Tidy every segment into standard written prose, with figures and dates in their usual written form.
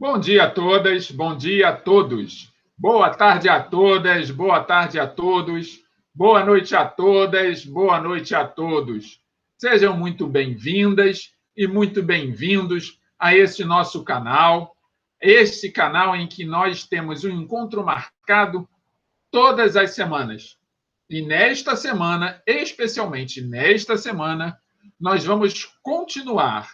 Bom dia a todas, bom dia a todos. Boa tarde a todas, boa tarde a todos. Boa noite a todas, boa noite a todos. Sejam muito bem-vindas e muito bem-vindos a este nosso canal. Este canal em que nós temos um encontro marcado todas as semanas. E nesta semana, especialmente nesta semana, nós vamos continuar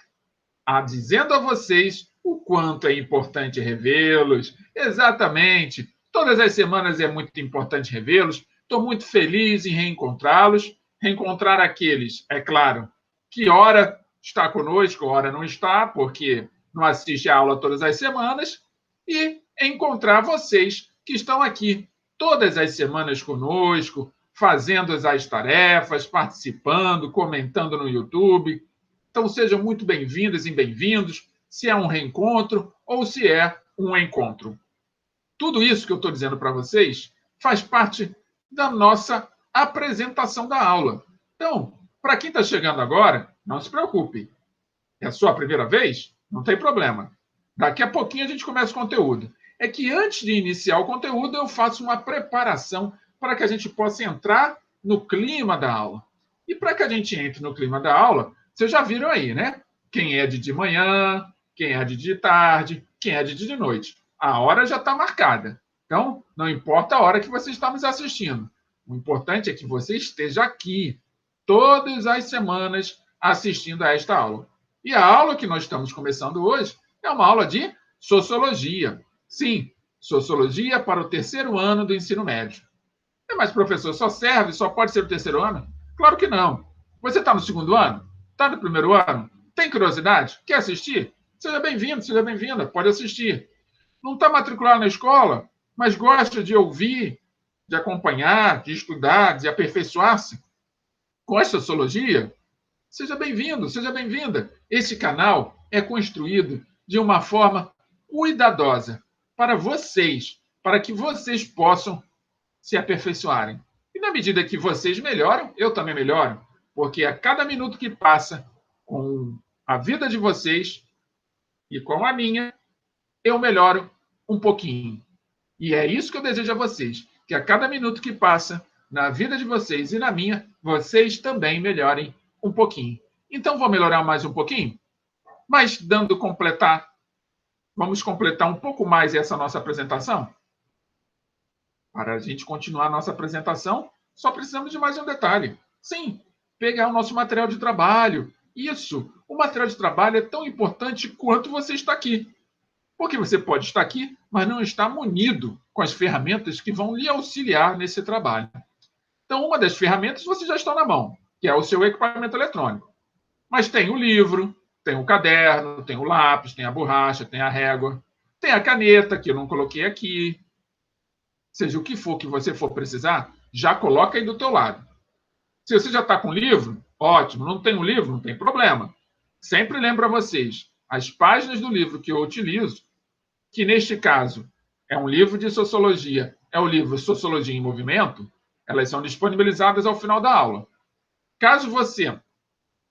dizendo a vocês o quanto é importante revê-los. Exatamente. Todas as semanas é muito importante revê-los. Estou muito feliz em reencontrá-los. Reencontrar aqueles, é claro, que ora está conosco, ora não está, porque não assiste a aula todas as semanas. E encontrar vocês que estão aqui todas as semanas conosco, fazendo as tarefas, participando, comentando no YouTube. Então, sejam muito bem-vindas e bem-vindos, se é um reencontro ou se é um encontro. Tudo isso que eu estou dizendo para vocês faz parte da nossa apresentação da aula. Então, para quem está chegando agora, não se preocupe. É a sua primeira vez? Não tem problema. Daqui a pouquinho a gente começa o conteúdo. É que antes de iniciar o conteúdo, eu faço uma preparação para que a gente possa entrar no clima da aula. E para que a gente entre no clima da aula, vocês já viram aí, né? Quem é de manhã, quem é de tarde, quem é de noite. A hora já está marcada. Então, não importa a hora que você está nos assistindo. O importante é que você esteja aqui todas as semanas assistindo a esta aula. E a aula que nós estamos começando hoje é uma aula de Sociologia. Sim, Sociologia para o terceiro ano do ensino médio. Mas, professor, só pode ser o terceiro ano? Claro que não. Você está no segundo ano? Está no primeiro ano? Tem curiosidade? Quer assistir? Seja bem-vindo, seja bem-vinda, pode assistir. Não está matriculado na escola, mas gosta de ouvir, de acompanhar, de estudar, de aperfeiçoar-se com a sociologia? Seja bem-vindo, seja bem-vinda. Esse canal é construído de uma forma cuidadosa para vocês, para que vocês possam se aperfeiçoarem. E na medida que vocês melhoram, eu também melhoro, porque a cada minuto que passa com a vida de vocês e com a minha, eu melhoro um pouquinho. E é isso que eu desejo a vocês, que a cada minuto que passa na vida de vocês e na minha, vocês também melhorem um pouquinho. Então, vou melhorar mais um pouquinho? Mas, vamos completar um pouco mais essa nossa apresentação? Para a gente continuar a nossa apresentação, só precisamos de mais um detalhe. Sim, pegar o nosso material de trabalho. Isso, o material de trabalho é tão importante quanto você está aqui. Porque você pode estar aqui, mas não está munido com as ferramentas que vão lhe auxiliar nesse trabalho. Então, uma das ferramentas você já está na mão, que é o seu equipamento eletrônico. Mas tem o livro, tem o caderno, tem o lápis, tem a borracha, tem a régua, tem a caneta, que eu não coloquei aqui. Seja o que for que você for precisar, já coloca aí do teu lado. Se você já está com o livro, ótimo. Não tem um livro, não tem problema. Sempre lembro a vocês, as páginas do livro que eu utilizo, que neste caso é um livro de sociologia, é o livro Sociologia em Movimento, elas são disponibilizadas ao final da aula. Caso você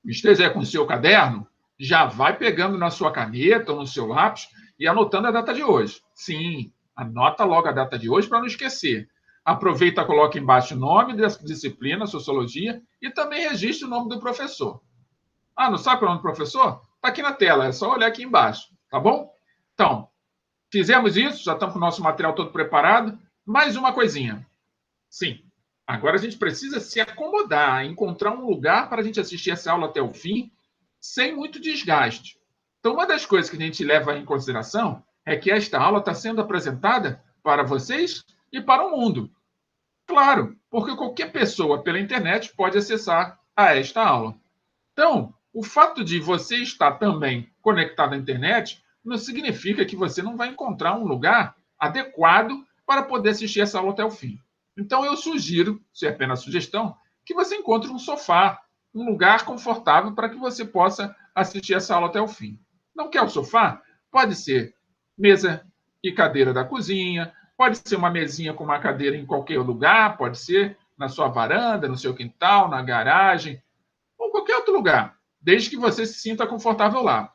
esteja com o seu caderno, já vai pegando na sua caneta ou no seu lápis e anotando a data de hoje. Sim, anota logo a data de hoje para não esquecer. Aproveita, coloca embaixo o nome dessa disciplina, Sociologia, e também registre o nome do professor. Não sabe o nome do professor? Está aqui na tela, é só olhar aqui embaixo, tá bom? Então, fizemos isso, já estamos com o nosso material todo preparado. Mais uma coisinha. Sim, agora a gente precisa se acomodar, encontrar um lugar para a gente assistir essa aula até o fim, sem muito desgaste. Então, uma das coisas que a gente leva em consideração é que esta aula está sendo apresentada para vocês e para o mundo. Claro, porque qualquer pessoa pela internet pode acessar a esta aula. Então, o fato de você estar também conectado à internet não significa que você não vai encontrar um lugar adequado para poder assistir essa aula até o fim. Então, eu sugiro, se é apenas sugestão, que você encontre um sofá, um lugar confortável para que você possa assistir essa aula até o fim. Não quer o sofá? Pode ser mesa e cadeira da cozinha, pode ser uma mesinha com uma cadeira em qualquer lugar, pode ser na sua varanda, no seu quintal, na garagem, ou qualquer outro lugar, desde que você se sinta confortável lá.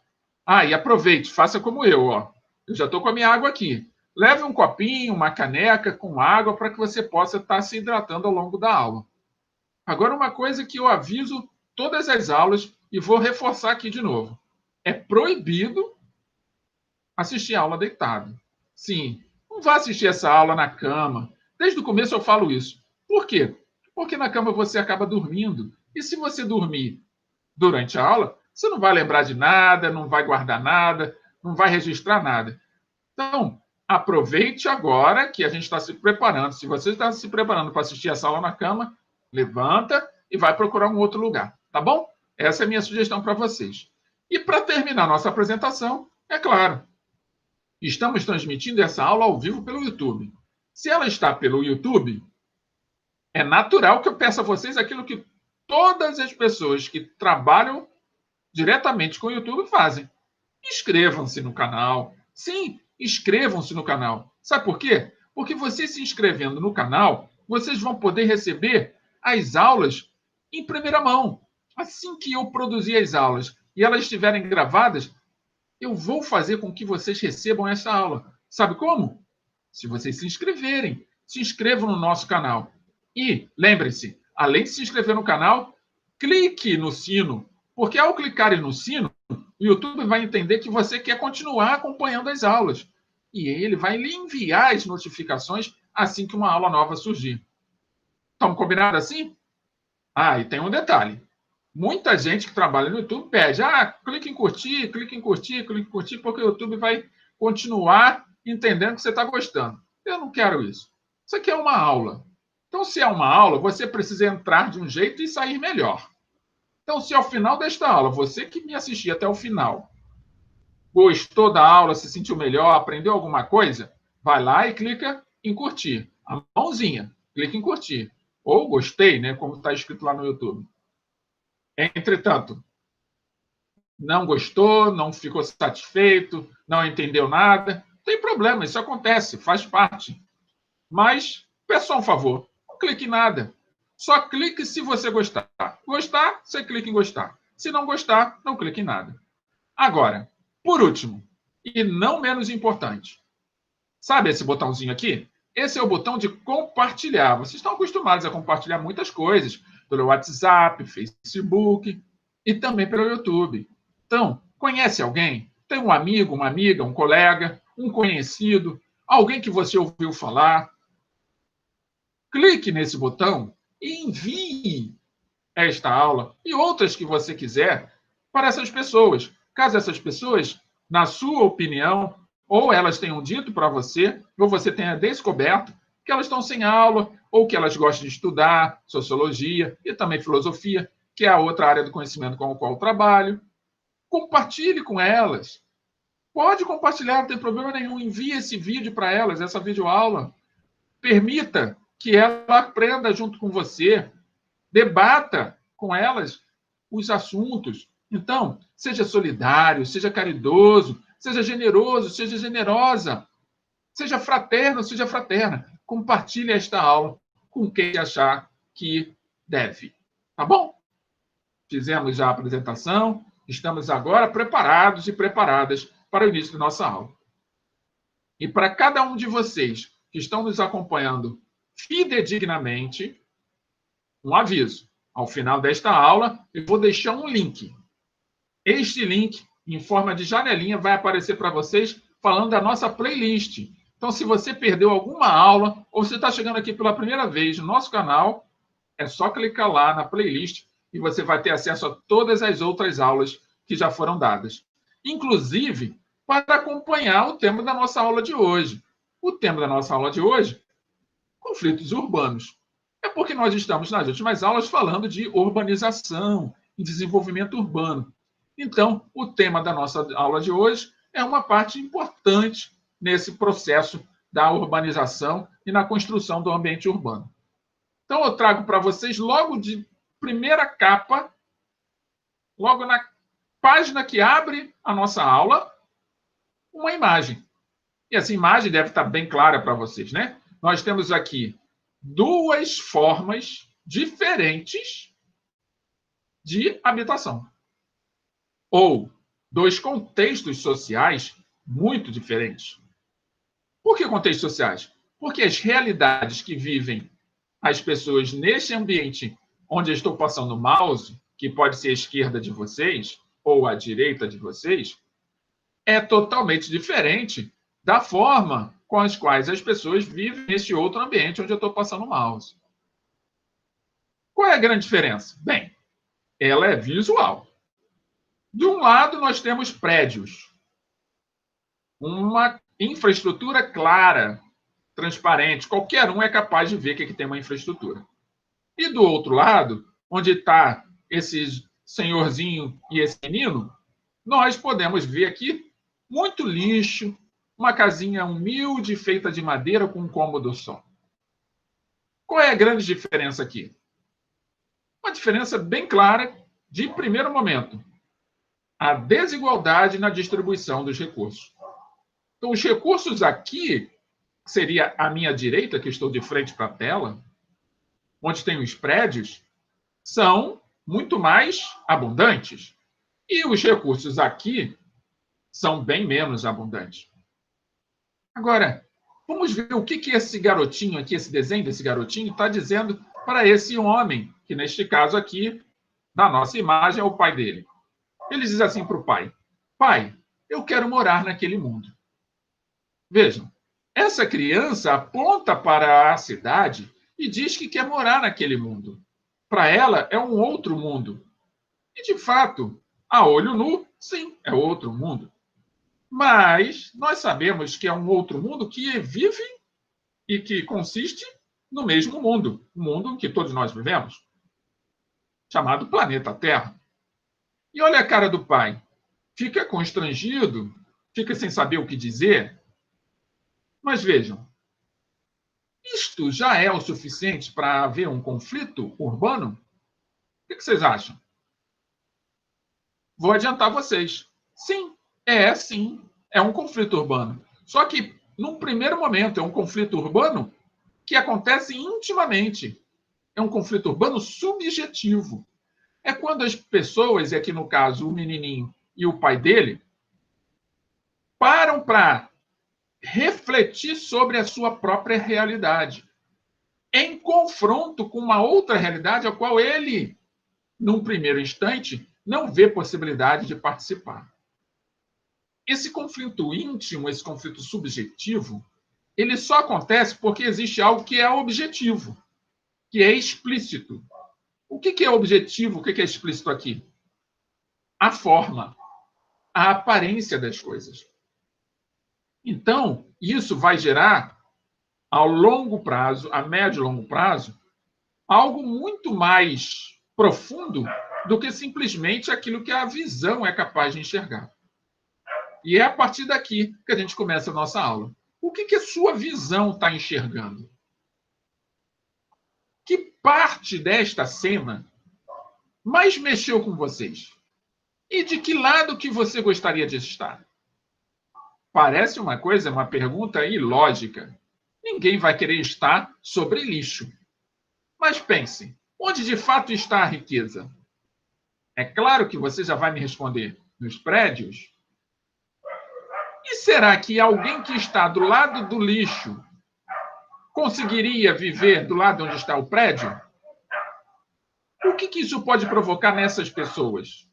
E aproveite, faça como eu, ó. Eu já estou com a minha água aqui. Leve um copinho, uma caneca com água para que você possa estar se hidratando ao longo da aula. Agora, uma coisa que eu aviso todas as aulas e vou reforçar aqui de novo. É proibido assistir a aula deitado. Sim, não vá assistir essa aula na cama. Desde o começo eu falo isso. Por quê? Porque na cama você acaba dormindo. E se você dormir durante a aula, você não vai lembrar de nada, não vai guardar nada, não vai registrar nada. Então, aproveite agora que a gente está se preparando. Se você está se preparando para assistir essa aula na cama, levanta e vai procurar um outro lugar, tá bom? Essa é a minha sugestão para vocês. E para terminar nossa apresentação, é claro, estamos transmitindo essa aula ao vivo pelo YouTube. Se ela está pelo YouTube, é natural que eu peça a vocês aquilo que todas as pessoas que trabalham diretamente com o YouTube fazem. Inscrevam-se no canal. Sim, inscrevam-se no canal. Sabe por quê? Porque vocês se inscrevendo no canal, vocês vão poder receber as aulas em primeira mão. Assim que eu produzir as aulas e elas estiverem gravadas, eu vou fazer com que vocês recebam essa aula. Sabe como? Se vocês se inscreverem. Se inscrevam no nosso canal. E, lembre-se, além de se inscrever no canal, clique no sino, porque ao clicar no sino, o YouTube vai entender que você quer continuar acompanhando as aulas. E ele vai lhe enviar as notificações assim que uma aula nova surgir. Estamos combinados assim? Ah, e tem um detalhe. Muita gente que trabalha no YouTube pede, clique em curtir, clique em curtir, clique em curtir, porque o YouTube vai continuar entendendo que você está gostando. Eu não quero isso. Isso aqui é uma aula. Então, se é uma aula, você precisa entrar de um jeito e sair melhor. Então, se ao final desta aula, você que me assistiu até o final, gostou da aula, se sentiu melhor, aprendeu alguma coisa, vai lá e clica em curtir. A mãozinha, clica em curtir. Ou gostei, né, como está escrito lá no YouTube. Entretanto, não gostou, não ficou satisfeito, não entendeu nada, não tem problema, isso acontece, faz parte. Mas, peço um favor, não clique em nada. Só clique se você gostar. Gostar, você clica em gostar. Se não gostar, não clique em nada. Agora, por último, e não menos importante, sabe esse botãozinho aqui? Esse é o botão de compartilhar. Vocês estão acostumados a compartilhar muitas coisas pelo WhatsApp, Facebook e também pelo YouTube. Então, conhece alguém? Tem um amigo, uma amiga, um colega, um conhecido, alguém que você ouviu falar? Clique nesse botão e envie esta aula e outras que você quiser para essas pessoas. Caso essas pessoas, na sua opinião, ou elas tenham dito para você, ou você tenha descoberto que elas estão sem aula, ou que elas gostam de estudar sociologia e também filosofia, que é a outra área do conhecimento com a qual eu trabalho. Compartilhe com elas. Pode compartilhar, não tem problema nenhum. Envie esse vídeo para elas, essa videoaula. Permita que ela aprenda junto com você. Debata com elas os assuntos. Então, seja solidário, seja caridoso, seja generoso, seja generosa, seja fraterno, seja fraterna. Compartilhe esta aula com quem achar que deve. Tá bom? Fizemos já a apresentação, estamos agora preparados e preparadas para o início da nossa aula. E para cada um de vocês que estão nos acompanhando fidedignamente, um aviso. Ao final desta aula, eu vou deixar um link. Este link, em forma de janelinha, vai aparecer para vocês falando da nossa playlist. Então, se você perdeu alguma aula, ou você está chegando aqui pela primeira vez no nosso canal, é só clicar lá na playlist e você vai ter acesso a todas as outras aulas que já foram dadas. Inclusive, para acompanhar o tema da nossa aula de hoje. O tema da nossa aula de hoje, conflitos urbanos. É porque nós estamos nas últimas aulas falando de urbanização e desenvolvimento urbano. Então, o tema da nossa aula de hoje é uma parte importante nesse processo da urbanização e na construção do ambiente urbano. Então, eu trago para vocês, logo de primeira capa, logo na página que abre a nossa aula, uma imagem. E essa imagem deve estar bem clara para vocês, né? Nós temos aqui duas formas diferentes de habitação. Ou dois contextos sociais muito diferentes. Por que contextos sociais? Porque as realidades que vivem as pessoas neste ambiente onde eu estou passando o mouse, que pode ser a esquerda de vocês ou a direita de vocês, é totalmente diferente da forma com as quais as pessoas vivem neste outro ambiente onde eu estou passando o mouse. Qual é a grande diferença? Bem, ela é visual. De um lado, nós temos prédios, uma infraestrutura clara, transparente, qualquer um é capaz de ver que tem uma infraestrutura. E do outro lado, onde está esse senhorzinho e esse menino, nós podemos ver aqui muito lixo, uma casinha humilde feita de madeira com um cômodo só. Qual é a grande diferença aqui? Uma diferença bem clara de primeiro momento. A desigualdade na distribuição dos recursos. Então, os recursos aqui, que seria à minha direita, que estou de frente para a tela, onde tem os prédios, são muito mais abundantes. E os recursos aqui são bem menos abundantes. Agora, vamos ver o que esse garotinho aqui, esse desenho desse garotinho, está dizendo para esse homem, que neste caso aqui, na nossa imagem, é o pai dele. Ele diz assim para o pai: pai, eu quero morar naquele mundo. Vejam, essa criança aponta para a cidade e diz que quer morar naquele mundo. Para ela, é um outro mundo. E, de fato, a olho nu, sim, é outro mundo. Mas nós sabemos que é um outro mundo que vive e que consiste no mesmo mundo, o mundo em que todos nós vivemos, chamado planeta Terra. E olha a cara do pai. Fica constrangido, fica sem saber o que dizer. Mas vejam, isto já é o suficiente para haver um conflito urbano? O que vocês acham? Vou adiantar vocês. Sim, sim, é um conflito urbano. Só que, num primeiro momento, é um conflito urbano que acontece intimamente. É um conflito urbano subjetivo. É quando as pessoas, e aqui no caso o menininho e o pai dele, param para refletir sobre a sua própria realidade, em confronto com uma outra realidade a qual ele, num primeiro instante, não vê possibilidade de participar. Esse conflito íntimo, esse conflito subjetivo, ele só acontece porque existe algo que é objetivo, que é explícito. O que é objetivo, o que é explícito aqui? A forma, a aparência das coisas. Então, isso vai gerar, ao longo prazo, a médio e longo prazo, algo muito mais profundo do que simplesmente aquilo que a visão é capaz de enxergar. E é a partir daqui que a gente começa a nossa aula. O que a sua visão está enxergando? Que parte desta cena mais mexeu com vocês? E de que lado que você gostaria de estar? Parece uma pergunta ilógica. Ninguém vai querer estar sobre lixo. Mas pense, onde de fato está a riqueza? É claro que você já vai me responder, nos prédios. E será que alguém que está do lado do lixo conseguiria viver do lado onde está o prédio? O que isso pode provocar nessas pessoas?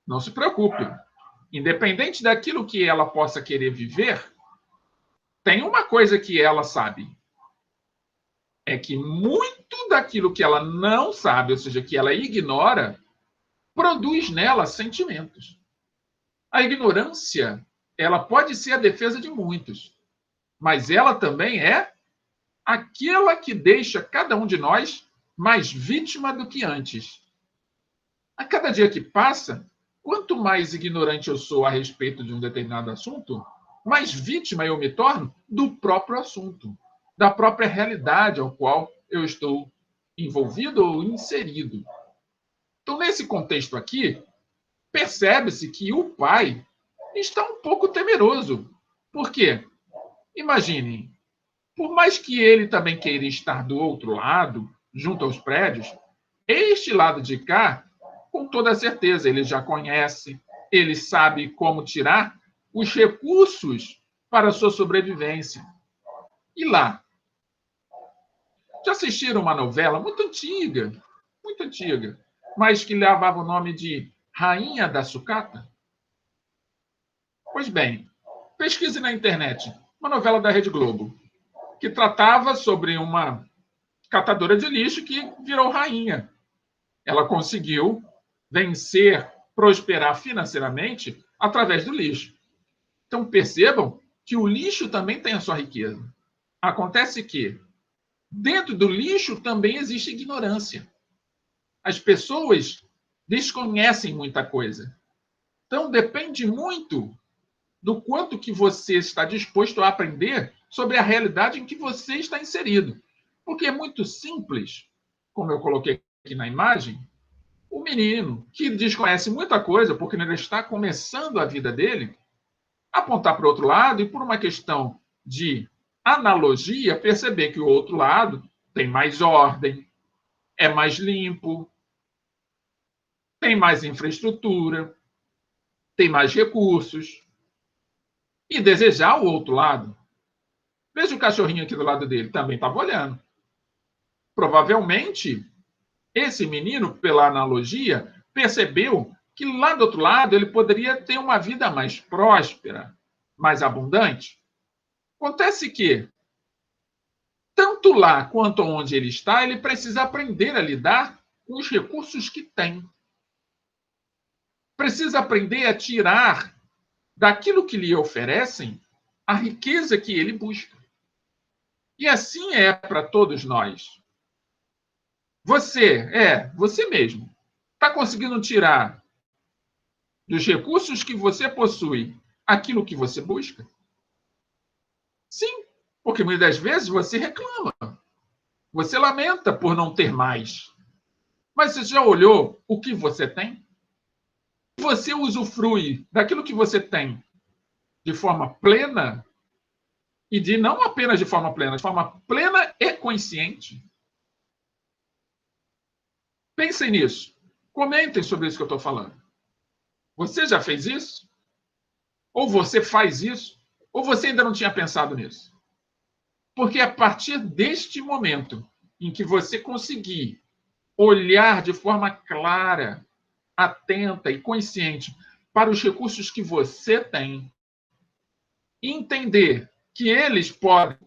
Não se preocupe. Independente daquilo que ela possa querer viver, tem uma coisa que ela sabe. É que muito daquilo que ela não sabe, ou seja, que ela ignora, produz nela sentimentos. A ignorância, ela pode ser a defesa de muitos, mas ela também é aquela que deixa cada um de nós mais vítima do que antes. A cada dia que passa, quanto mais ignorante eu sou a respeito de um determinado assunto, mais vítima eu me torno do próprio assunto, da própria realidade ao qual eu estou envolvido ou inserido. Então, nesse contexto aqui, percebe-se que o pai está um pouco temeroso. Por quê? Imaginem, por mais que ele também queira estar do outro lado, junto aos prédios, este lado de cá, com toda certeza, ele já conhece, ele sabe como tirar os recursos para a sua sobrevivência. E lá? Já assistiram uma novela muito antiga, mas que levava o nome de Rainha da Sucata? Pois bem, pesquise na internet uma novela da Rede Globo, que tratava sobre uma catadora de lixo que virou rainha. Ela conseguiu vencer, prosperar financeiramente através do lixo. Então percebam que o lixo também tem a sua riqueza. Acontece que dentro do lixo também existe ignorância. As pessoas desconhecem muita coisa. Então depende muito do quanto que você está disposto a aprender sobre a realidade em que você está inserido. Porque é muito simples, como eu coloquei aqui na imagem, o menino que desconhece muita coisa, porque ele está começando a vida dele, apontar para o outro lado e, por uma questão de analogia, perceber que o outro lado tem mais ordem, é mais limpo, tem mais infraestrutura, tem mais recursos, e desejar o outro lado. Veja o cachorrinho aqui do lado dele, também estava olhando. Provavelmente, esse menino, pela analogia, percebeu que lá do outro lado ele poderia ter uma vida mais próspera, mais abundante. Acontece que, tanto lá quanto onde ele está, ele precisa aprender a lidar com os recursos que tem. Precisa aprender a tirar daquilo que lhe oferecem a riqueza que ele busca. E assim é para todos nós. Você mesmo, está conseguindo tirar dos recursos que você possui aquilo que você busca? Sim, porque muitas vezes você reclama, você lamenta por não ter mais. Mas você já olhou o que você tem? Você usufrui daquilo que você tem de forma plena e não apenas de forma plena e consciente. Pensem nisso. Comentem sobre isso que eu estou falando. Você já fez isso? Ou você faz isso? Ou você ainda não tinha pensado nisso? Porque a partir deste momento em que você conseguir olhar de forma clara, atenta e consciente para os recursos que você tem, entender que eles forem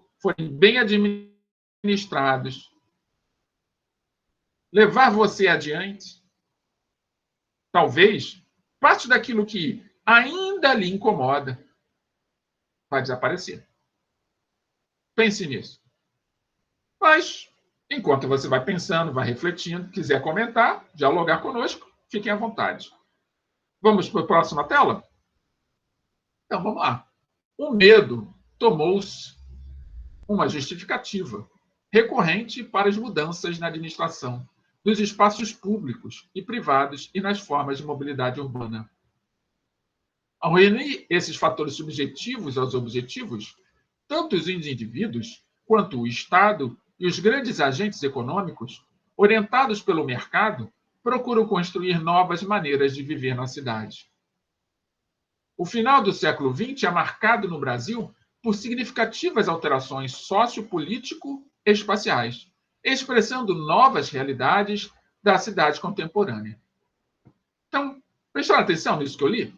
bem administrados, levar você adiante, talvez parte daquilo que ainda lhe incomoda vai desaparecer. Pense nisso. Mas, enquanto você vai pensando, vai refletindo, quiser comentar, dialogar conosco, fiquem à vontade. Vamos para a próxima tela? Então, vamos lá. O medo tomou-se uma justificativa recorrente para as mudanças na administração dos espaços públicos e privados e nas formas de mobilidade urbana. Ao reunir esses fatores subjetivos aos objetivos, tanto os indivíduos quanto o Estado e os grandes agentes econômicos, orientados pelo mercado, procuram construir novas maneiras de viver na cidade. O final do século XX é marcado no Brasil por significativas alterações sociopolítico-espaciais, expressando novas realidades da cidade contemporânea. Então, prestaram atenção nisso que eu li?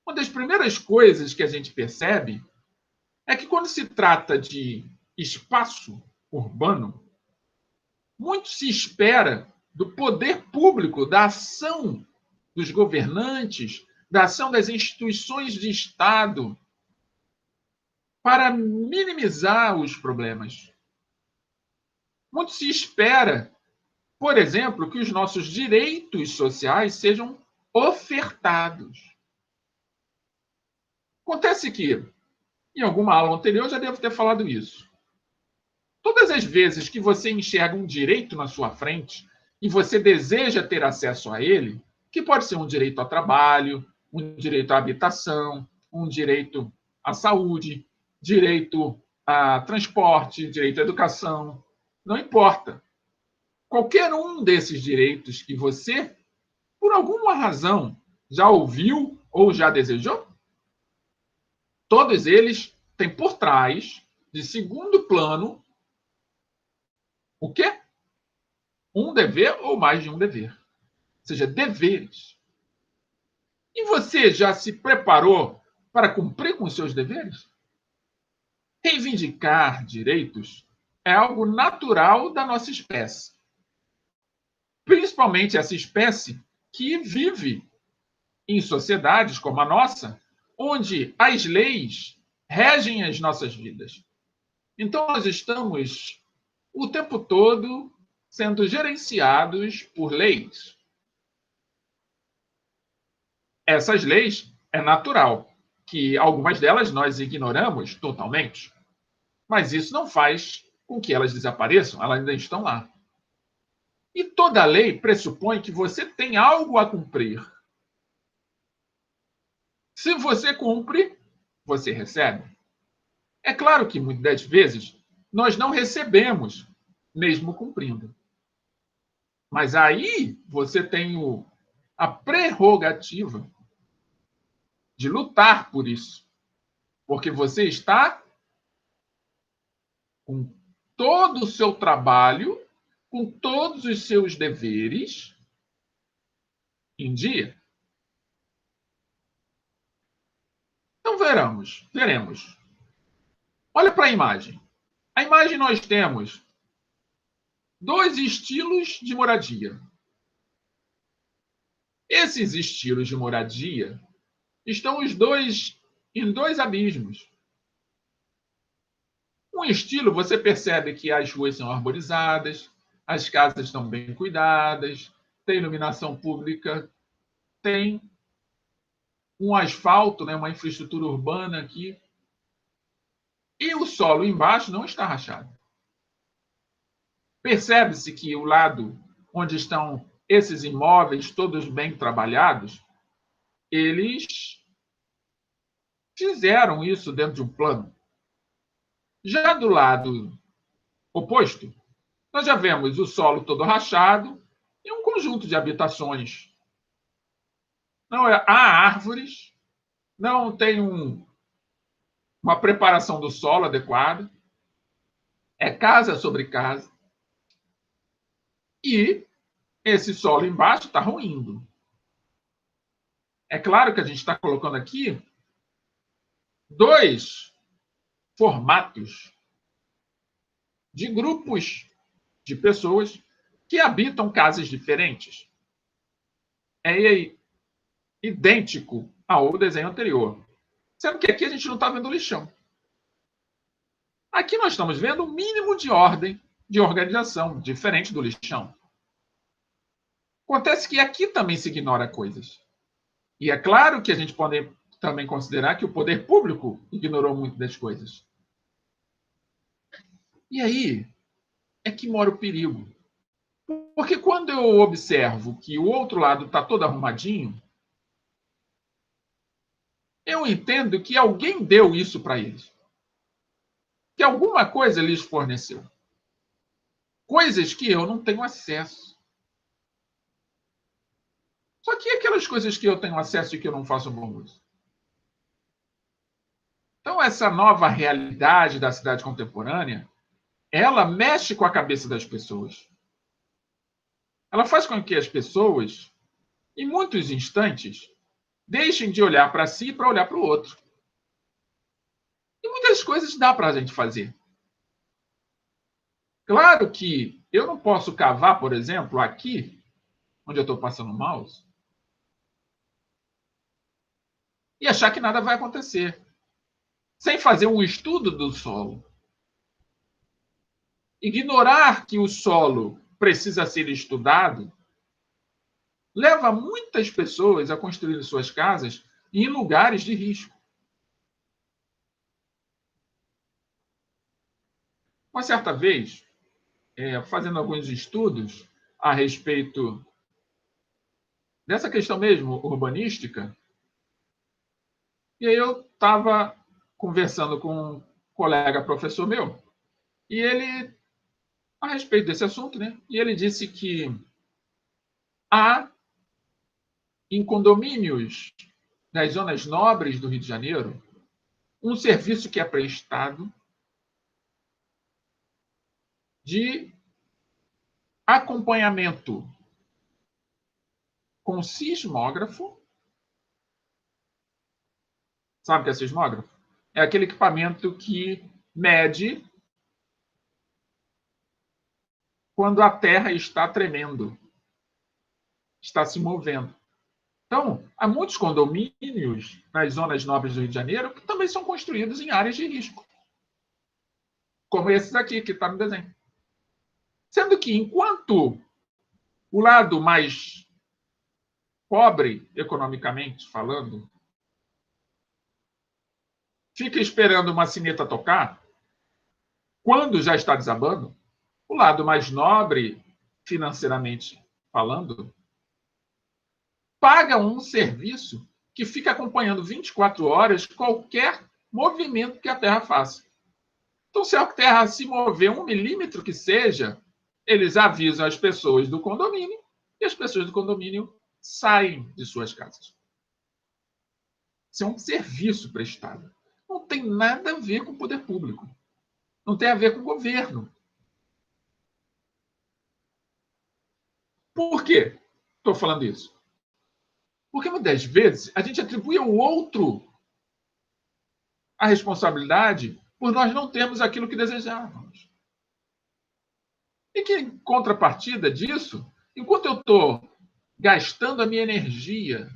Uma das primeiras coisas que a gente percebe é que quando se trata de espaço urbano, muito se espera do poder público, da ação dos governantes, da ação das instituições de Estado, para minimizar os problemas. Muito se espera, por exemplo, que os nossos direitos sociais sejam ofertados. Acontece que, em alguma aula anterior, eu já devo ter falado isso. Todas as vezes que você enxerga um direito na sua frente e você deseja ter acesso a ele, que pode ser um direito ao trabalho, um direito à habitação, um direito à saúde, direito a transporte, direito à educação, não importa. Qualquer um desses direitos que você, por alguma razão, já ouviu ou já desejou, Todos eles têm por trás, de segundo plano, o quê? Um dever ou mais de um dever. Ou seja, deveres. E você já se preparou para cumprir com os seus deveres? Reivindicar direitos é algo natural da nossa espécie. Principalmente essa espécie que vive em sociedades como a nossa, onde as leis regem as nossas vidas. Então, nós estamos o tempo todo sendo gerenciados por leis. Essas leis é natural que algumas delas nós ignoramos totalmente, mas isso não faz com que elas desapareçam, elas ainda estão lá. E toda lei pressupõe que você tem algo a cumprir. Se você cumpre, você recebe. É claro que muitas vezes nós não recebemos, mesmo cumprindo. Mas aí você tem a prerrogativa de lutar por isso. Porque você está com todo o seu trabalho, com todos os seus deveres em dia. Então veremos. Olha para a imagem. A imagem nós temos dois estilos de moradia. Esses estilos de moradia estão os dois em dois abismos. Um estilo, você percebe que as ruas são arborizadas, as casas estão bem cuidadas, tem iluminação pública, tem um asfalto, né, uma infraestrutura urbana aqui. E o solo embaixo não está rachado. Percebe-se que o lado onde estão esses imóveis todos bem trabalhados, eles fizeram isso dentro de um plano. Já do lado oposto, nós já vemos o solo todo rachado e um conjunto de habitações. Não há árvores, não tem uma preparação do solo adequada, é casa sobre casa. E esse solo embaixo está ruindo. É claro que a gente está colocando aqui dois formatos de grupos de pessoas que habitam casas diferentes. É idêntico ao desenho anterior. Sendo que aqui a gente não está vendo lixão. Aqui nós estamos vendo um mínimo de ordem, de organização, diferente do lixão. Acontece que aqui também se ignora coisas. E é claro que a gente pode também considerar que o poder público ignorou muito das coisas. E aí é que mora o perigo. Porque quando eu observo que o outro lado está todo arrumadinho, eu entendo que alguém deu isso para eles. Que alguma coisa lhes forneceu. Coisas que eu não tenho acesso. Só que aquelas coisas que eu tenho acesso e que eu não faço bom uso. Então, essa nova realidade da cidade contemporânea, ela mexe com a cabeça das pessoas. Ela faz com que as pessoas, em muitos instantes, deixem de olhar para si para olhar para o outro. E muitas coisas dá para a gente fazer. Claro que eu não posso cavar, por exemplo, aqui, onde eu estou passando o mouse, e achar que nada vai acontecer, sem fazer um estudo do solo. Ignorar que o solo precisa ser estudado leva muitas pessoas a construir suas casas em lugares de risco. Uma certa vez, fazendo alguns estudos a respeito dessa questão mesmo urbanística, e aí eu estava conversando com um colega professor meu, e ele, a respeito desse assunto, né? E ele disse que há, em condomínios das zonas nobres do Rio de Janeiro, um serviço que é prestado de acompanhamento com sismógrafo. Sabe o que é sismógrafo? É aquele equipamento que mede quando a Terra está tremendo, está se movendo. Então, há muitos condomínios nas zonas nobres do Rio de Janeiro que também são construídos em áreas de risco, como esses aqui que está no desenho. Sendo que, enquanto o lado mais pobre, economicamente falando, fica esperando uma sineta tocar, quando já está desabando, o lado mais nobre, financeiramente falando, paga um serviço que fica acompanhando 24 horas qualquer movimento que a Terra faça. Então, se a Terra se mover 1 milímetro que seja, eles avisam as pessoas do condomínio e as pessoas do condomínio saem de suas casas. Isso é um serviço prestado. Não tem nada a ver com o poder público. Não tem a ver com o governo. Por quê? Estou falando isso. Porque muitas vezes a gente atribui ao outro a responsabilidade por nós não termos aquilo que desejávamos. E que, em contrapartida disso, enquanto eu estou gastando a minha energia,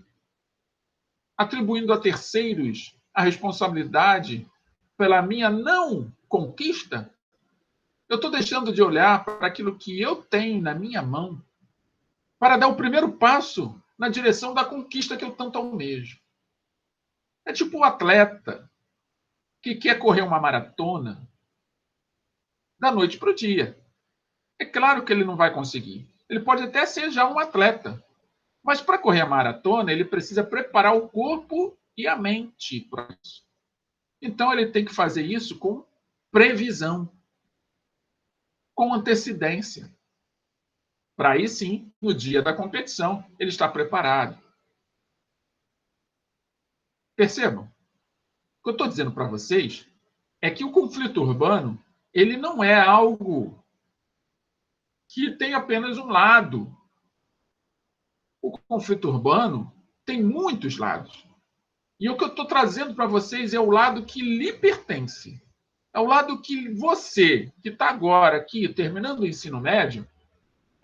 atribuindo a terceiros a responsabilidade pela minha não conquista, eu estou deixando de olhar para aquilo que eu tenho na minha mão para dar o primeiro passo na direção da conquista que eu tanto almejo. É tipo um atleta que quer correr uma maratona da noite para o dia. É claro que ele não vai conseguir. Ele pode até ser já um atleta, mas para correr a maratona, ele precisa preparar o corpo e a mente para isso. Então, ele tem que fazer isso com previsão, com antecedência. Para aí sim, no dia da competição, ele está preparado. Percebam? O que eu estou dizendo para vocês é que o conflito urbano ele não é algo que tem apenas um lado. O conflito urbano tem muitos lados. E o que eu estou trazendo para vocês é o lado que lhe pertence. É o lado que você, que está agora aqui, terminando o ensino médio,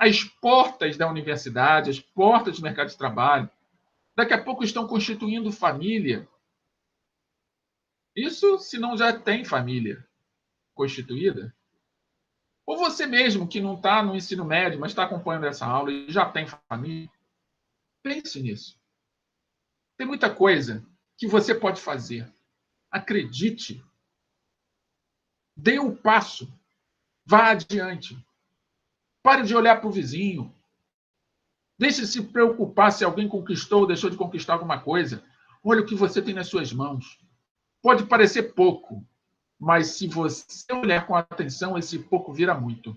as portas da universidade, as portas do mercado de trabalho, daqui a pouco estão constituindo família. Isso se não já tem família constituída. Ou você mesmo, que não está no ensino médio, mas está acompanhando essa aula e já tem família, pense nisso. Tem muita coisa que você pode fazer. Acredite. Dê o passo. Vá adiante. Pare de olhar para o vizinho. Deixe de se preocupar se alguém conquistou ou deixou de conquistar alguma coisa. Olha o que você tem nas suas mãos. Pode parecer pouco, mas se você olhar com atenção, esse pouco vira muito.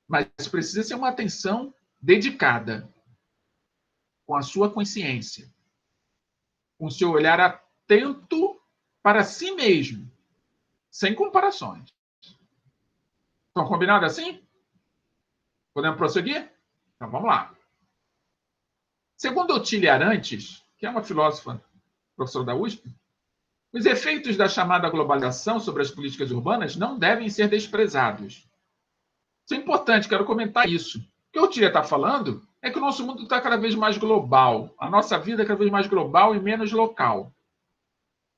Mas precisa ser uma atenção dedicada, com a sua consciência, com o seu olhar atento para si mesmo, sem comparações. Estão combinados assim? Podemos prosseguir? Então vamos lá. Segundo Otília Arantes, que é uma filósofa, professora da USP, os efeitos da chamada globalização sobre as políticas urbanas não devem ser desprezados. Isso é importante, quero comentar isso. O que a Otília está falando é que o nosso mundo está cada vez mais global. A nossa vida é cada vez mais global e menos local.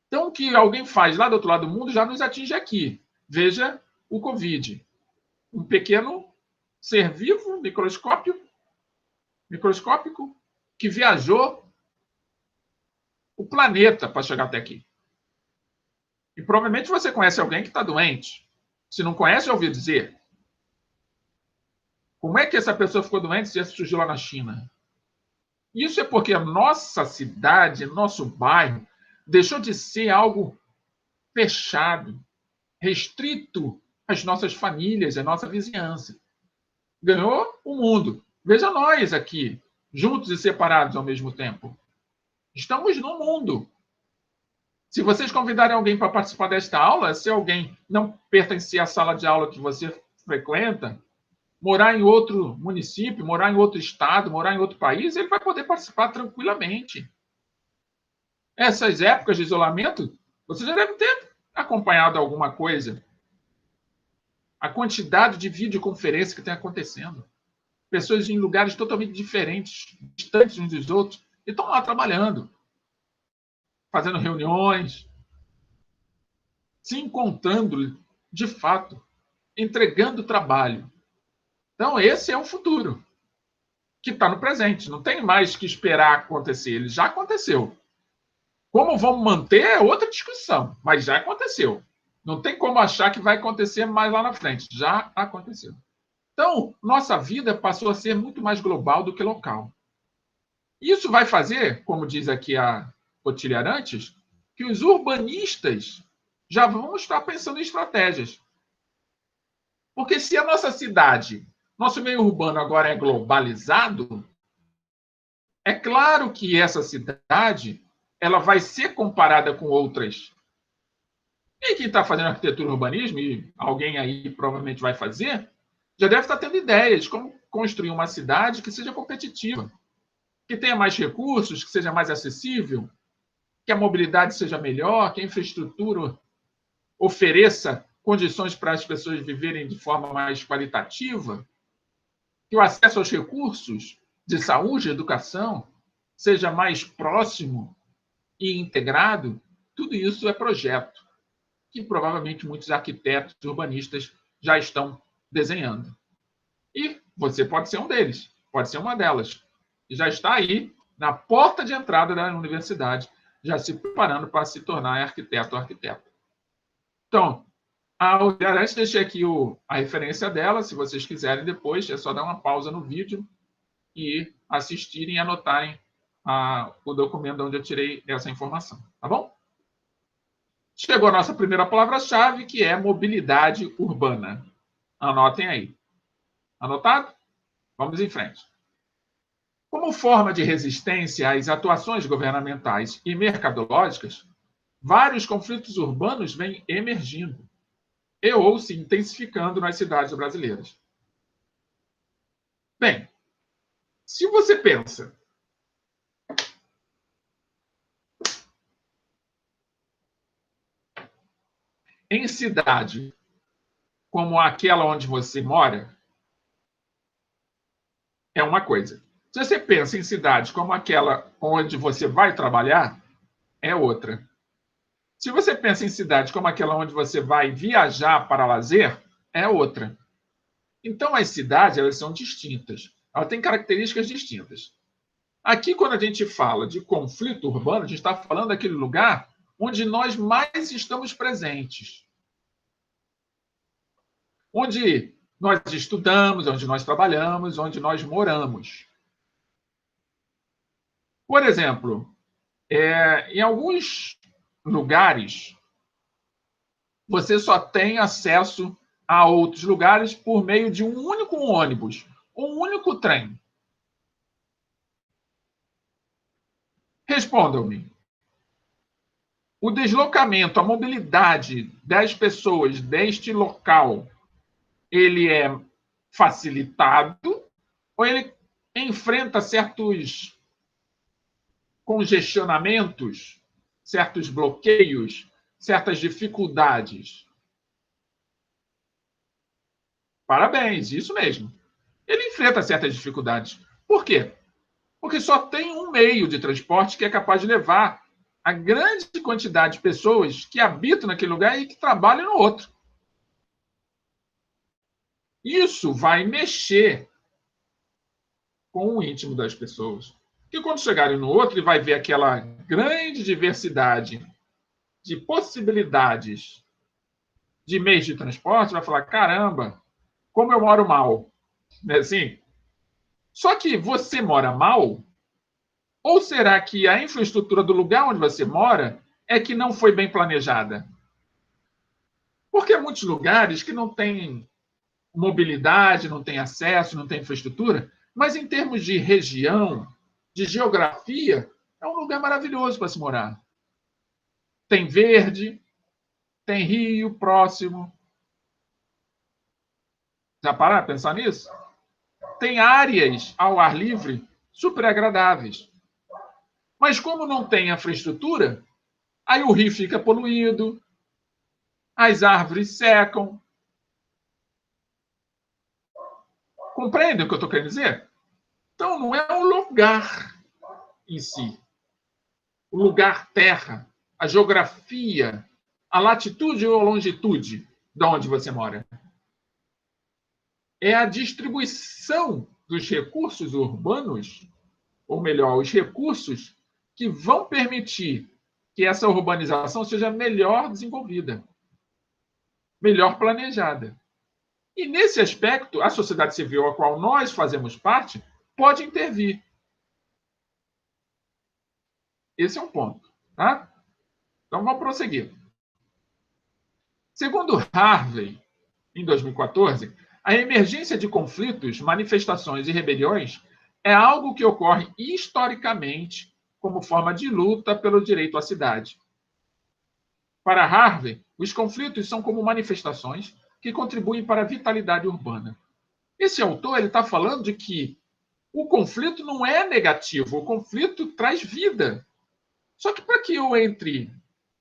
Então, o que alguém faz lá do outro lado do mundo já nos atinge aqui. Veja o Covid. Um pequeno ser vivo, microscópico, que viajou o planeta para chegar até aqui. E provavelmente você conhece alguém que está doente. Se não conhece, já ouviu dizer. Como é que essa pessoa ficou doente se surgiu lá na China? Isso é porque a nossa cidade, nosso bairro, deixou de ser algo fechado, restrito às nossas famílias, à nossa vizinhança. Ganhou o mundo. Veja nós aqui, juntos e separados ao mesmo tempo. Estamos no mundo. Se vocês convidarem alguém para participar desta aula, se alguém não pertencer à sala de aula que você frequenta, morar em outro município, morar em outro estado, morar em outro país, ele vai poder participar tranquilamente. Essas épocas de isolamento, você já deve ter acompanhado alguma coisa. A quantidade de videoconferência que tem acontecendo. Pessoas em lugares totalmente diferentes, distantes uns dos outros, e estão lá trabalhando, fazendo reuniões, se encontrando de fato, entregando trabalho. Então, esse é o futuro, que está no presente. Não tem mais que esperar acontecer. Ele já aconteceu. Como vamos manter é outra discussão, mas já aconteceu. Não tem como achar que vai acontecer mais lá na frente. Já aconteceu. Então, nossa vida passou a ser muito mais global do que local. Isso vai fazer, como diz aqui a Otília Arantes, que os urbanistas já vão estar pensando em estratégias. Porque se a nossa cidade, nosso meio urbano agora é globalizado, é claro que essa cidade ela vai ser comparada com outras. E quem está fazendo arquitetura e urbanismo, e alguém aí provavelmente vai fazer, já deve estar tendo ideias de como construir uma cidade que seja competitiva, que tenha mais recursos, que seja mais acessível, que a mobilidade seja melhor, que a infraestrutura ofereça condições para as pessoas viverem de forma mais qualitativa, que o acesso aos recursos de saúde e educação seja mais próximo e integrado. Tudo isso é projeto que provavelmente muitos arquitetos e urbanistas já estão desenhando. E você pode ser um deles, pode ser uma delas. E já está aí, na porta de entrada da universidade, já se preparando para se tornar arquiteto ou arquiteta. Então, a Arantes, deixei aqui a referência dela, se vocês quiserem depois, é só dar uma pausa no vídeo e assistirem e anotarem o documento onde eu tirei essa informação, tá bom? Chegou a nossa primeira palavra-chave, que é mobilidade urbana. Anotem aí. Anotado? Vamos em frente. Como forma de resistência às atuações governamentais e mercadológicas, vários conflitos urbanos vêm emergindo ou se intensificando nas cidades brasileiras. Bem, se você pensa em cidade como aquela onde você mora, é uma coisa. Se você pensa em cidade como aquela onde você vai trabalhar, é outra. Se você pensa em cidade como aquela onde você vai viajar para lazer, é outra. Então, as cidades, elas são distintas. Elas têm características distintas. Aqui, quando a gente fala de conflito urbano, a gente está falando daquele lugar onde nós mais estamos presentes. Onde nós estudamos, onde nós trabalhamos, onde nós moramos. Por exemplo, em alguns lugares, você só tem acesso a outros lugares por meio de um único ônibus, um único trem. Respondam-me. O deslocamento, a mobilidade das pessoas deste local, ele é facilitado ou ele enfrenta certos congestionamentos, certos bloqueios, certas dificuldades? Parabéns, isso mesmo. Ele enfrenta certas dificuldades. Por quê? Porque só tem um meio de transporte que é capaz de levar a grande quantidade de pessoas que habitam naquele lugar e que trabalham no outro. Isso vai mexer com o íntimo das pessoas. E quando chegarem no outro, ele vai ver aquela grande diversidade de possibilidades de meios de transporte, vai falar, caramba, como eu moro mal. Não é assim? Só que você mora mal, ou será que a infraestrutura do lugar onde você mora é que não foi bem planejada? Porque há muitos lugares que não têm mobilidade, não têm acesso, não têm infraestrutura, mas em termos de região, de geografia, é um lugar maravilhoso para se morar. tem verde, tem rio próximo. Já pararam para pensar nisso? Tem áreas ao ar livre super agradáveis. Mas como não tem infraestrutura, aí o rio fica poluído, as árvores secam. Compreende o que eu estou querendo dizer? Então, não é o lugar em si. O lugar terra, a geografia, a latitude ou a longitude de onde você mora. É a distribuição dos recursos urbanos, ou melhor, os recursos que vão permitir que essa urbanização seja melhor desenvolvida, melhor planejada. E, nesse aspecto, a sociedade civil a qual nós fazemos parte pode intervir. Esse é um ponto. Tá? Então, vamos prosseguir. Segundo Harvey, em 2014, a emergência de conflitos, manifestações e rebeliões é algo que ocorre historicamente como forma de luta pelo direito à cidade. Para Harvey, os conflitos são como manifestações que contribuem para a vitalidade urbana. Esse autor está falando de que o conflito não é negativo, o conflito traz vida. Só que para que eu entre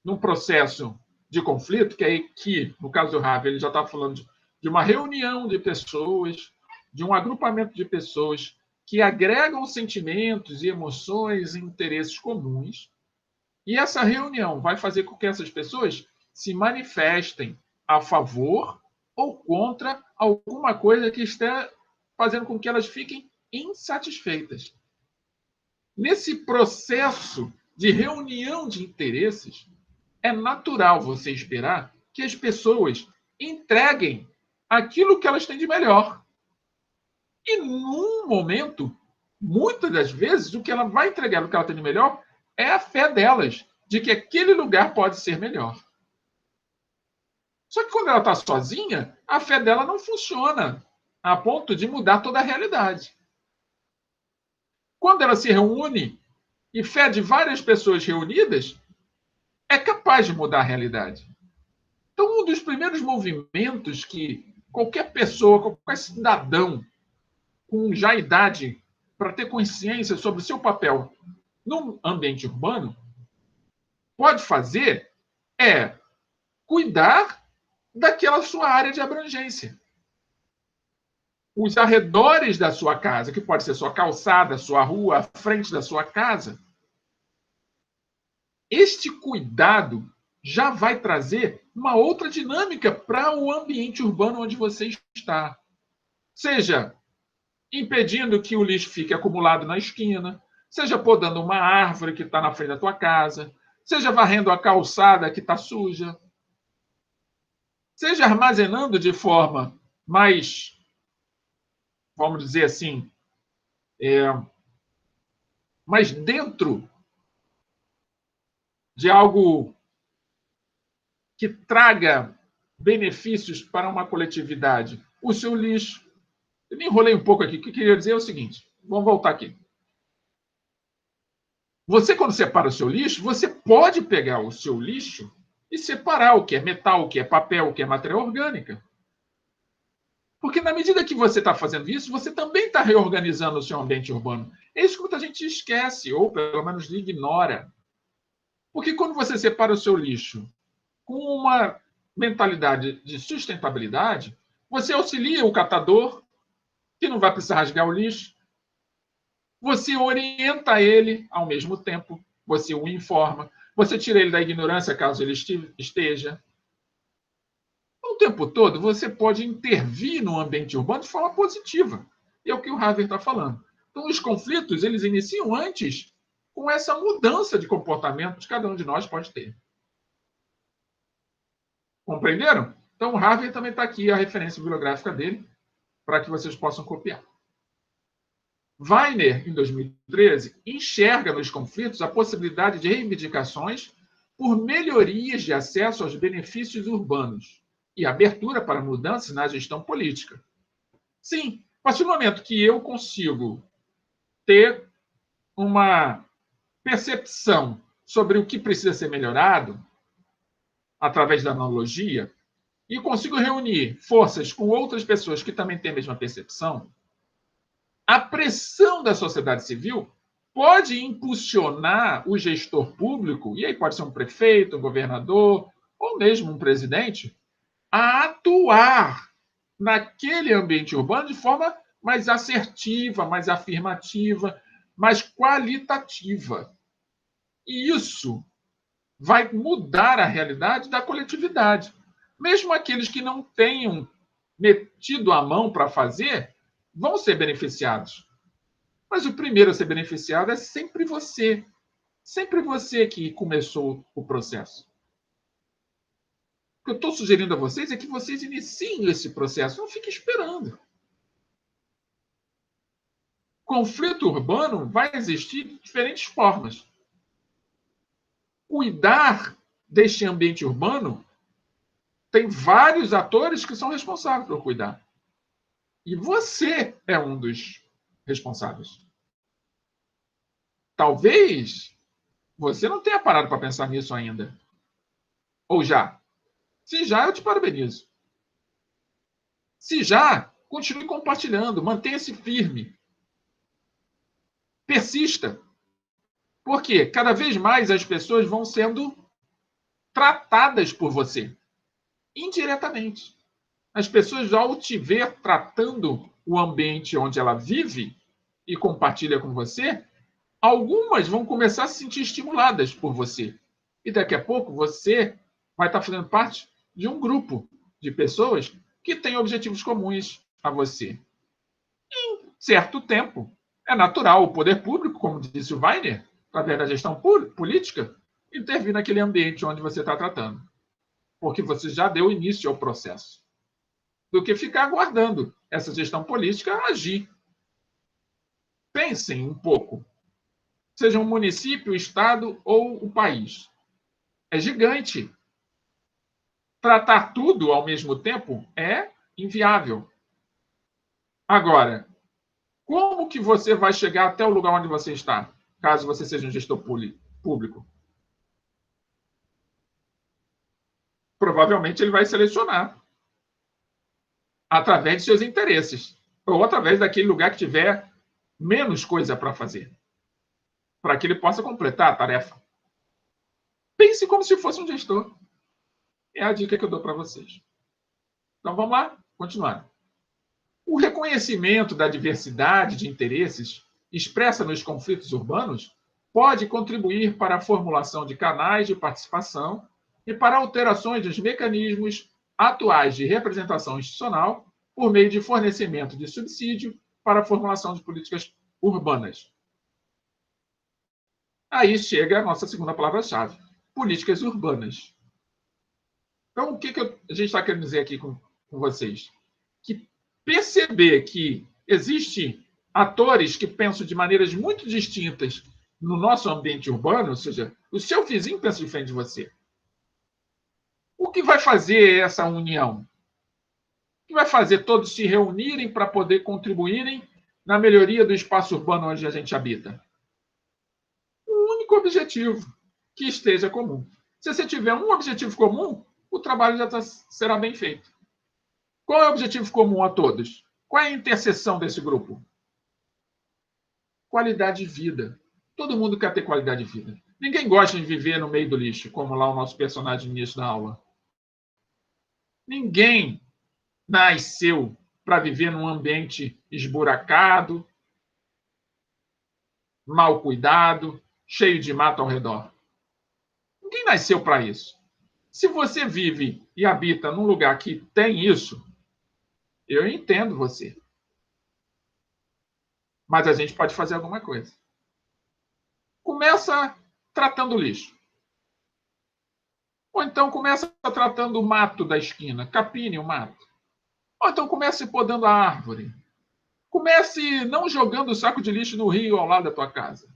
num processo de conflito, que no caso do Harvey, ele já está falando de uma reunião de pessoas, de um agrupamento de pessoas que agregam sentimentos e emoções e interesses comuns, e essa reunião vai fazer com que essas pessoas se manifestem a favor ou contra alguma coisa que está fazendo com que elas fiquem insatisfeitas. Nesse processo de reunião de interesses, é natural você esperar que as pessoas entreguem aquilo que elas têm de melhor. E, num momento, muitas das vezes, o que ela vai entregar, o que ela tem de melhor, é a fé delas, de que aquele lugar pode ser melhor. Só que quando ela está sozinha, a fé dela não funciona a ponto de mudar toda a realidade. Quando ela se reúne e fé de várias pessoas reunidas, é capaz de mudar a realidade. Então, um dos primeiros movimentos que qualquer pessoa, qualquer cidadão com já idade para ter consciência sobre o seu papel no ambiente urbano pode fazer é cuidar daquela sua área de abrangência. Os arredores da sua casa, que pode ser sua calçada, sua rua, a frente da sua casa. Este cuidado já vai trazer uma outra dinâmica para o ambiente urbano onde você está. Seja impedindo que o lixo fique acumulado na esquina, seja podando uma árvore que está na frente da tua casa, seja varrendo a calçada que está suja, seja armazenando de forma mais, vamos dizer assim, mais dentro de algo que traga benefícios para uma coletividade. O seu lixo. Eu me enrolei um pouco aqui. O que eu queria dizer é o seguinte. Vamos voltar aqui. Você, quando separa o seu lixo, você pode pegar o seu lixo e separar o que é metal, o que é papel, o que é matéria orgânica. Porque na medida que você está fazendo isso, você também está reorganizando o seu ambiente urbano. É isso que muita gente esquece, ou pelo menos ignora. Porque quando você separa o seu lixo com uma mentalidade de sustentabilidade, você auxilia o catador, que não vai precisar rasgar o lixo, você orienta ele ao mesmo tempo, você o informa, você tira ele da ignorância caso ele esteja. O tempo todo você pode intervir no ambiente urbano de forma positiva. E é o que o Harvey está falando. Então, os conflitos, eles iniciam antes com essa mudança de comportamento que cada um de nós pode ter. Compreenderam? Então, o Harvey também está aqui, a referência bibliográfica dele, para que vocês possam copiar. Weiner, em 2013, enxerga nos conflitos a possibilidade de reivindicações por melhorias de acesso aos benefícios urbanos e abertura para mudanças na gestão política. Sim, a partir do momento que eu consigo ter uma percepção sobre o que precisa ser melhorado, através da analogia, e consigo reunir forças com outras pessoas que também têm a mesma percepção, a pressão da sociedade civil pode impulsionar o gestor público, e aí pode ser um prefeito, um governador, ou mesmo um presidente, a atuar naquele ambiente urbano de forma mais assertiva, mais afirmativa, mais qualitativa. E isso vai mudar a realidade da coletividade. Mesmo aqueles que não tenham metido a mão para fazer, vão ser beneficiados. Mas o primeiro a ser beneficiado é sempre você. Sempre você que começou o processo. O que eu estou sugerindo a vocês é que vocês iniciem esse processo, não fiquem esperando. Conflito urbano vai existir de diferentes formas. Cuidar deste ambiente urbano tem vários atores que são responsáveis por cuidar. E você é um dos responsáveis. Talvez você não tenha parado para pensar nisso ainda. Ou já? Se já, eu te parabenizo. Se já, continue compartilhando, mantenha-se firme. Persista. Porque cada vez mais as pessoas vão sendo tratadas por você, indiretamente. As pessoas, ao te ver tratando o ambiente onde ela vive e compartilha com você, algumas vão começar a se sentir estimuladas por você. E daqui a pouco você vai estar fazendo parte de um grupo de pessoas que têm objetivos comuns a você. Em certo tempo, é natural o poder público, como disse o Weiner, através da gestão política, intervir naquele ambiente onde você está tratando. Porque você já deu início ao processo. Do que ficar aguardando essa gestão política agir. Pensem um pouco. Seja um município, o estado ou o país. É gigante. Tratar tudo ao mesmo tempo é inviável. Agora, como que você vai chegar até o lugar onde você está, caso você seja um gestor público? Provavelmente ele vai selecionar através de seus interesses ou através daquele lugar que tiver menos coisa para fazer, para que ele possa completar a tarefa. Pense como se fosse um gestor. É a dica que eu dou para vocês. Então vamos lá, continuar. O reconhecimento da diversidade de interesses expressa nos conflitos urbanos pode contribuir para a formulação de canais de participação e para alterações dos mecanismos atuais de representação institucional por meio de fornecimento de subsídio para a formulação de políticas urbanas. Aí chega a nossa segunda palavra-chave: políticas urbanas. Então, o que a gente está querendo dizer aqui com vocês? Que perceber que existem atores que pensam de maneiras muito distintas no nosso ambiente urbano, ou seja, o seu vizinho pensa diferente de você. O que vai fazer essa união? O que vai fazer todos se reunirem para poder contribuírem na melhoria do espaço urbano onde a gente habita? Um único objetivo, que esteja comum. Se você tiver um objetivo comum, o trabalho já será bem feito. Qual é o objetivo comum a todos? Qual é a interseção desse grupo? Qualidade de vida. Todo mundo quer ter qualidade de vida. Ninguém gosta de viver no meio do lixo, como lá o nosso personagem no início da aula. Ninguém nasceu para viver num ambiente esburacado, mal cuidado, cheio de mato ao redor. Ninguém nasceu para isso. Se você vive e habita num lugar que tem isso, eu entendo você. Mas a gente pode fazer alguma coisa. Começa tratando o lixo. Ou então começa tratando o mato da esquina, capine o mato. Ou então comece podando a árvore. Comece não jogando o saco de lixo no rio ao lado da tua casa.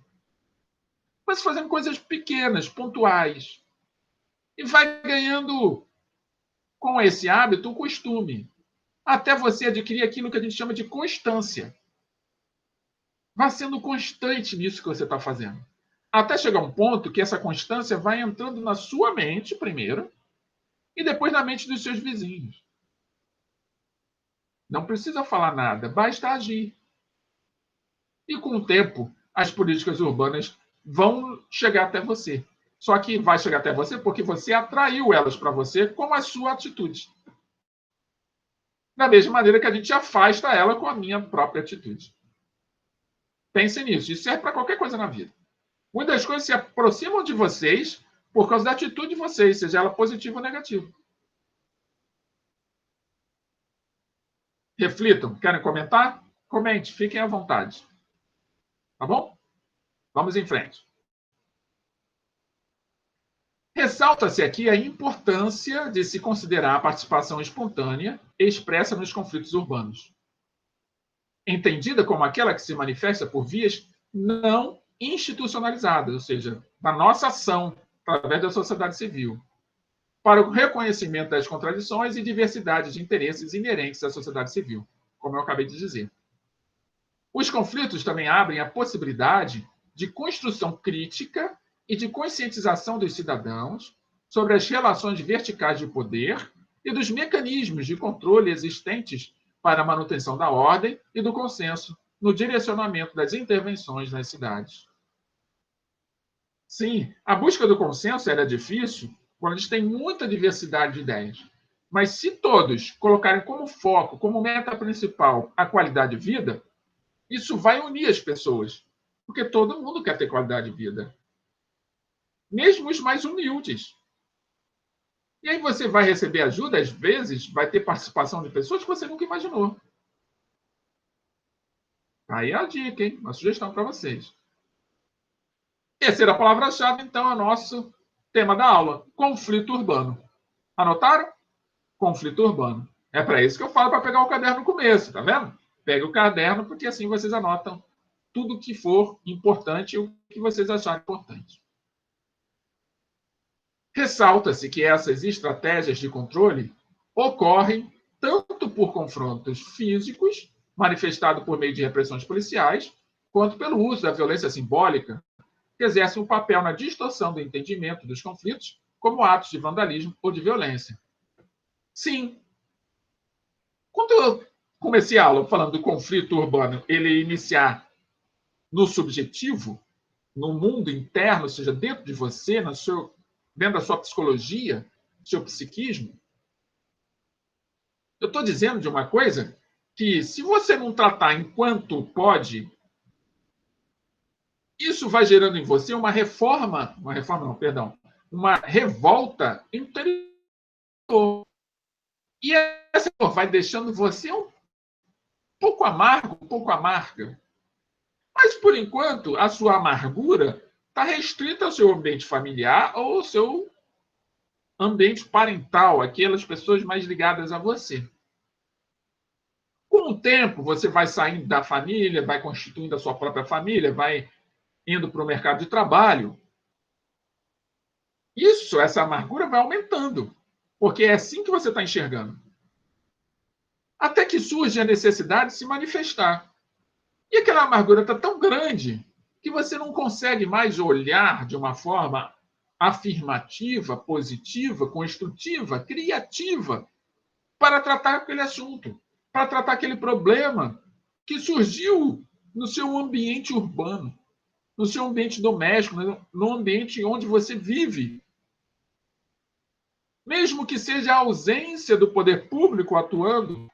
Comece fazendo coisas pequenas, pontuais. E vai ganhando, com esse hábito, o costume. Até você adquirir aquilo que a gente chama de constância. Vá sendo constante nisso que você está fazendo. Até chegar um ponto que essa constância vai entrando na sua mente primeiro, e depois na mente dos seus vizinhos. Não precisa falar nada, basta agir. E com o tempo, as políticas urbanas vão chegar até você. Só que vai chegar até você porque você atraiu elas para você com a sua atitude. Da mesma maneira que a gente afasta ela com a minha própria atitude. Pense nisso. Isso serve para qualquer coisa na vida. Muitas coisas se aproximam de vocês por causa da atitude de vocês, seja ela positiva ou negativa. Reflitam. Querem comentar? Comente. Fiquem à vontade. Tá bom? Vamos em frente. Ressalta-se aqui a importância de se considerar a participação espontânea expressa nos conflitos urbanos, entendida como aquela que se manifesta por vias não institucionalizadas, ou seja, da nossa ação através da sociedade civil, para o reconhecimento das contradições e diversidade de interesses inerentes à sociedade civil, como eu acabei de dizer. Os conflitos também abrem a possibilidade de construção crítica e de conscientização dos cidadãos sobre as relações verticais de poder e dos mecanismos de controle existentes para a manutenção da ordem e do consenso no direcionamento das intervenções nas cidades. Sim, a busca do consenso era difícil quando a gente tem muita diversidade de ideias. Mas se todos colocarem como foco, como meta principal, a qualidade de vida, isso vai unir as pessoas. Porque todo mundo quer ter qualidade de vida. Mesmo os mais humildes. E aí você vai receber ajuda, às vezes, vai ter participação de pessoas que você nunca imaginou. Aí é a dica, hein? Uma sugestão para vocês. Terceira palavra-chave, então, é o nosso tema da aula: conflito urbano. Anotaram? Conflito urbano. É para isso que eu falo para pegar o caderno no começo, tá vendo? Pega o caderno, porque assim vocês anotam tudo que for importante e o que vocês acharem importante. Ressalta-se que essas estratégias de controle ocorrem tanto por confrontos físicos, manifestados por meio de repressões policiais, quanto pelo uso da violência simbólica, que exerce um papel na distorção do entendimento dos conflitos como atos de vandalismo ou de violência. Sim. Quando eu comecei a aula falando do conflito urbano, ele iniciar no subjetivo, no mundo interno, ou seja, dentro de você, dentro da sua psicologia, seu psiquismo, eu estou dizendo de uma coisa que, se você não tratar enquanto pode, isso vai gerando em você uma revolta interior. E essa vai deixando você um pouco amargo, um pouco amarga. Mas, por enquanto, a sua amargura está restrita ao seu ambiente familiar ou ao seu ambiente parental, aquelas pessoas mais ligadas a você. Com o tempo, você vai saindo da família, vai constituindo a sua própria família, vai indo para o mercado de trabalho. Essa amargura vai aumentando, porque é assim que você está enxergando. Até que surge a necessidade de se manifestar. E aquela amargura está tão grande que você não consegue mais olhar de uma forma afirmativa, positiva, construtiva, criativa para tratar aquele assunto, para tratar aquele problema que surgiu no seu ambiente urbano, no seu ambiente doméstico, no ambiente onde você vive. Mesmo que seja a ausência do poder público atuando,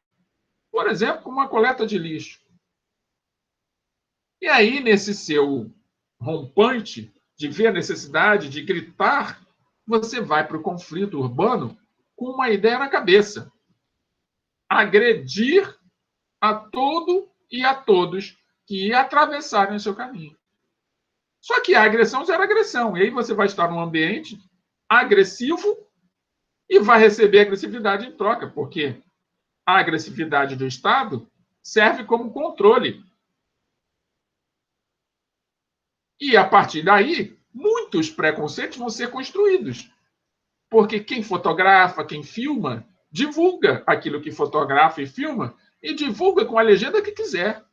por exemplo, como uma coleta de lixo. E aí, nesse seu rompante de ver a necessidade de gritar, você vai para o conflito urbano com uma ideia na cabeça: agredir a todo e a todos que atravessarem o seu caminho. Só que a agressão gera agressão. E aí você vai estar num ambiente agressivo e vai receber agressividade em troca, porque a agressividade do Estado serve como controle. E, a partir daí, muitos preconceitos vão ser construídos. Porque quem fotografa, quem filma, divulga aquilo que fotografa e filma e divulga com a legenda que quiser.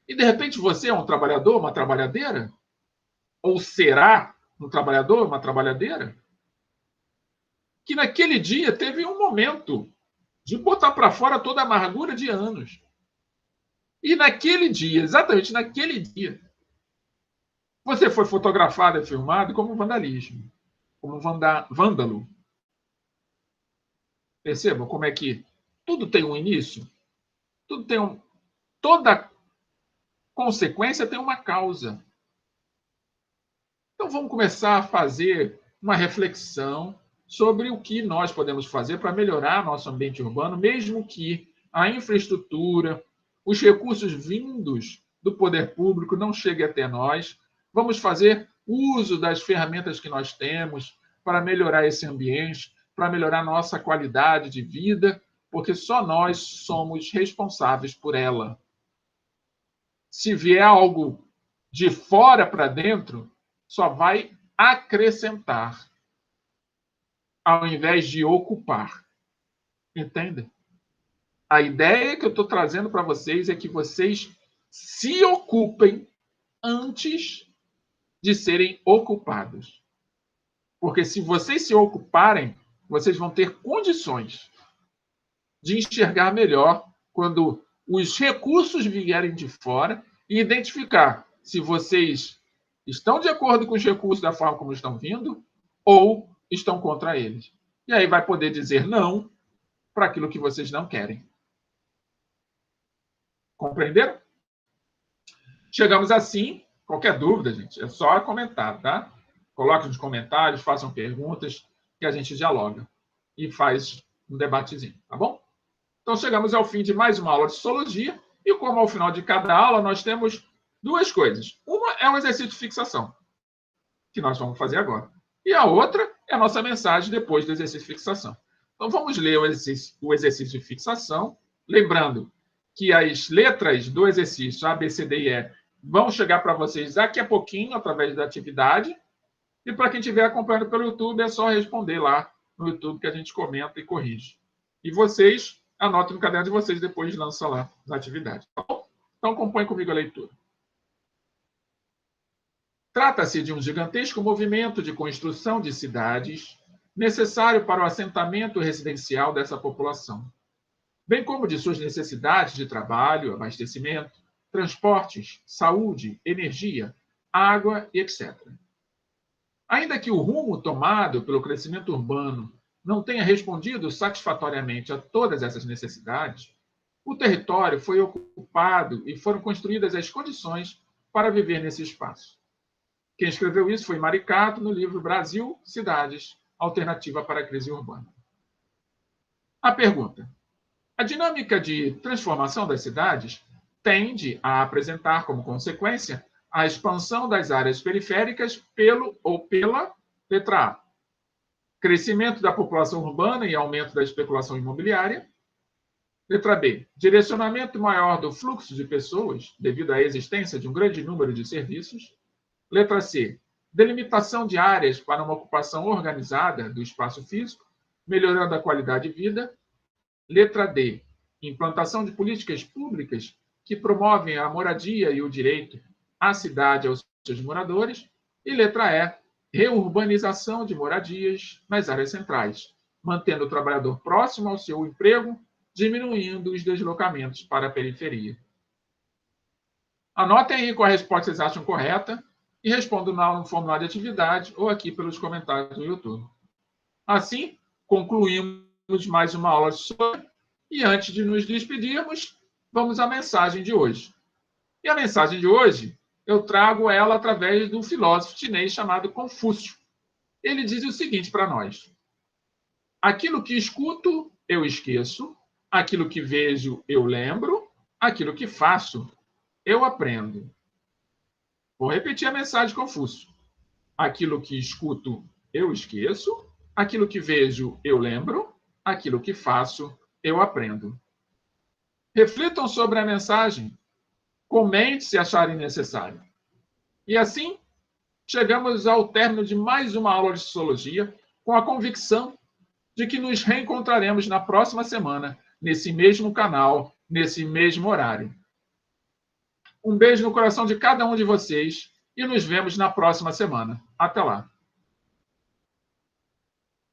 E, de repente, você é um trabalhador, uma trabalhadeira? Ou será um trabalhador, uma trabalhadeira? que naquele dia teve um momento de botar para fora toda a amargura de anos. E naquele dia, exatamente naquele dia, você foi fotografado e filmado como vandalismo, como vândalo. Percebam como é que tudo tem um início, toda consequência tem uma causa. Então vamos começar a fazer uma reflexão sobre o que nós podemos fazer para melhorar nosso ambiente urbano, mesmo que a infraestrutura, os recursos vindos do poder público não cheguem até nós. Vamos fazer uso das ferramentas que nós temos para melhorar esse ambiente, para melhorar nossa qualidade de vida, porque só nós somos responsáveis por ela. Se vier algo de fora para dentro, só vai acrescentar, ao invés de ocupar. Entende? A ideia que eu estou trazendo para vocês é que vocês se ocupem antes de serem ocupados. Porque se vocês se ocuparem, vocês vão ter condições de enxergar melhor quando os recursos vierem de fora e identificar se vocês estão de acordo com os recursos da forma como estão vindo ou estão contra eles. E aí vai poder dizer não para aquilo que vocês não querem. Compreenderam? Chegamos assim. Qualquer dúvida, gente, é só comentar, tá? Coloquem nos comentários, façam perguntas, que a gente dialoga e faz um debatezinho, tá bom? Então, chegamos ao fim de mais uma aula de sociologia e, como ao final de cada aula, nós temos duas coisas. Uma é um exercício de fixação, que nós vamos fazer agora. E a outra é a nossa mensagem depois do exercício de fixação. Então, vamos ler o exercício de fixação, lembrando que as letras do exercício A, B, C, D e E vão chegar para vocês daqui a pouquinho, através da atividade. E para quem estiver acompanhando pelo YouTube, é só responder lá no YouTube que a gente comenta e corrige. E vocês anotem no caderno de vocês, depois lança lá na atividade. Tá bom? Então, acompanhe comigo a leitura. Trata-se de um gigantesco movimento de construção de cidades necessário para o assentamento residencial dessa população, bem como de suas necessidades de trabalho, abastecimento, transportes, saúde, energia, água e etc. Ainda que o rumo tomado pelo crescimento urbano não tenha respondido satisfatoriamente a todas essas necessidades, o território foi ocupado e foram construídas as condições para viver nesse espaço. Quem escreveu isso foi Maricato, no livro Brasil, Cidades, Alternativa para a Crise Urbana. A pergunta: a dinâmica de transformação das cidades tende a apresentar como consequência a expansão das áreas periféricas pela letra A, crescimento da população urbana e aumento da especulação imobiliária. Letra B, direcionamento maior do fluxo de pessoas devido à existência de um grande número de serviços. Letra C, delimitação de áreas para uma ocupação organizada do espaço físico, melhorando a qualidade de vida. Letra D, implantação de políticas públicas que promovem a moradia e o direito à cidade aos seus moradores. E letra E, reurbanização de moradias nas áreas centrais, mantendo o trabalhador próximo ao seu emprego, diminuindo os deslocamentos para a periferia. Anotem aí qual a resposta vocês acham correta e respondam no formulário de atividade ou aqui pelos comentários do YouTube. Assim, concluímos mais uma aula de sociologia e antes de nos despedirmos, vamos à mensagem de hoje. E a mensagem de hoje, eu trago ela através do filósofo chinês chamado Confúcio. Ele diz o seguinte para nós: aquilo que escuto, eu esqueço, aquilo que vejo, eu lembro, aquilo que faço, eu aprendo. Vou repetir a mensagem de Confúcio. Aquilo que escuto, eu esqueço, aquilo que vejo, eu lembro, aquilo que faço, eu aprendo. Reflitam sobre a mensagem, comente se acharem necessário. E assim, chegamos ao término de mais uma aula de sociologia, com a convicção de que nos reencontraremos na próxima semana, nesse mesmo canal, nesse mesmo horário. Um beijo no coração de cada um de vocês e nos vemos na próxima semana. Até lá!